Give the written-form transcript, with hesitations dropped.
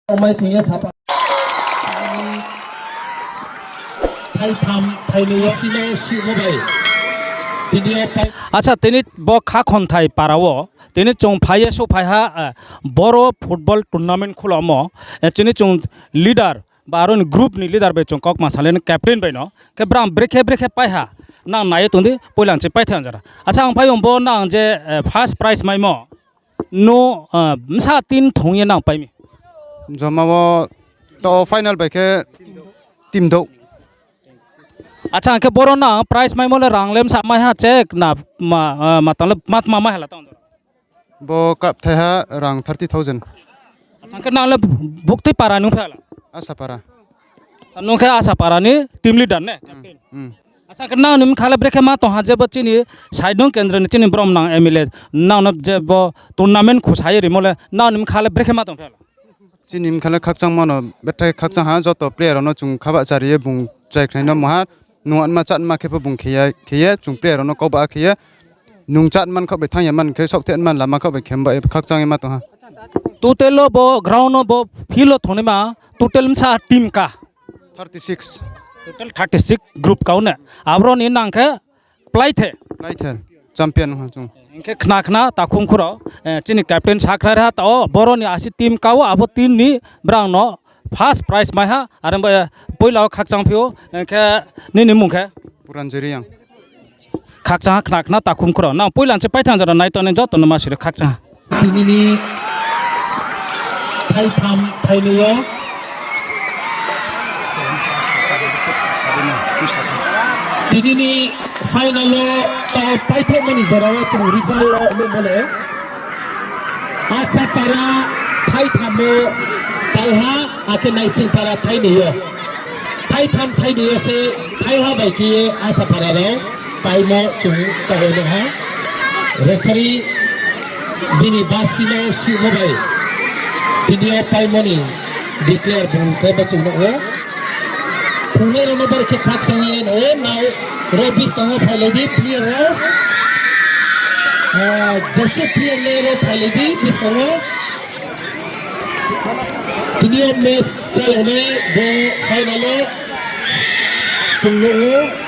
Omaisinnya siapa? Thai tham Thai niyo sino sumobai. আচ্ছা তিনি ব খা খন্থাই পারাও তিনি চং ফাইয়ে সো ফাইহা বড় ফুটবল টুর্নামেন্ট খুলম তিনি চং লিডার বা আরো গ্রুপ নি লিডার বে চং কক মাসালেন ক্যাপ্টেন বাইন কে ব্রাম ব্রেকে ব্রেকে পাইহা না নায়ে তুndi পয়লানছে পাইথান যারা আচ্ছা আং ফাই অম্ব না যে ফার্স্ট প্রাইজ মাইম নো মসা তিন থংয়ে না পাইমি জমাবো তো ফাইনাল বাইকে টিম দৌ আচ্ছা আংকে বড় না প্রাইজ মাইমলে রাংলেম সামাই হা চেক না মাতালে মাত মামা হেলা তাও bo kap theha rang 30,000 আচ্ছা আংকে নালে ভুক্তি পারা নু ফেলা ASHAPARA সানুকে ASHAPARA ni team leader নে ক্যাপ্টেন আচ্ছা না নিম খালে ব্রেকে মা তো হাজে বচিনি সাইডং কেন্দ্র ni চিনি ব্রম না এমএলএ না ন যে ব টুর্নামেন্ট খুসাই রিমলে না নিম খালে ব্রেকে মা তো ফেলা chinim khala khakchang mano betai khakchang ha joto player no chung khaba chariye bung chai khaina maha nuan ma chat ma khepa bung khiya chung player no ko ba khiya nung chat man kho be thang man khe sok ten man lama kho be khemba khakchang ma to ha टोटलो बो ground बो फिलो थोने मा total सा team का 36 total 36 group का उन्हें आब्रो नी नांके ply थे champion ha chung इनके खना खना ताकुम खुरो चिनी कैप्टन साखरा रहा तो बोरो नी आसी टीम का वो अब टीम नी ब्राउन नो फर्स्ट प्राइज में हा अरे पहिला खाकचांग फियो इनके नी मुखे puran jeriang खाकचांग खना खना ताकुम खुरो ना पहिला से पाइथान जरा नाइट ने जत न Maasir खाकचांग ini Thai tham Thai niyo ini final lo paitho mani zarawa chung result lo me mole ASHAPARA Thai thamo laiha ake naising para Thai niyo Thai tham Thai niyo se laiha bai ki ASHAPARA lo paimo chung ta ho ha referee bini basino sumobai video paimoni declare bung ke bachung no phune lo no bar ke khak sange no now robis ka ho phale di player ro जैसे player ले रो पहले दी बिस्को video match चल होने वो final चुन लो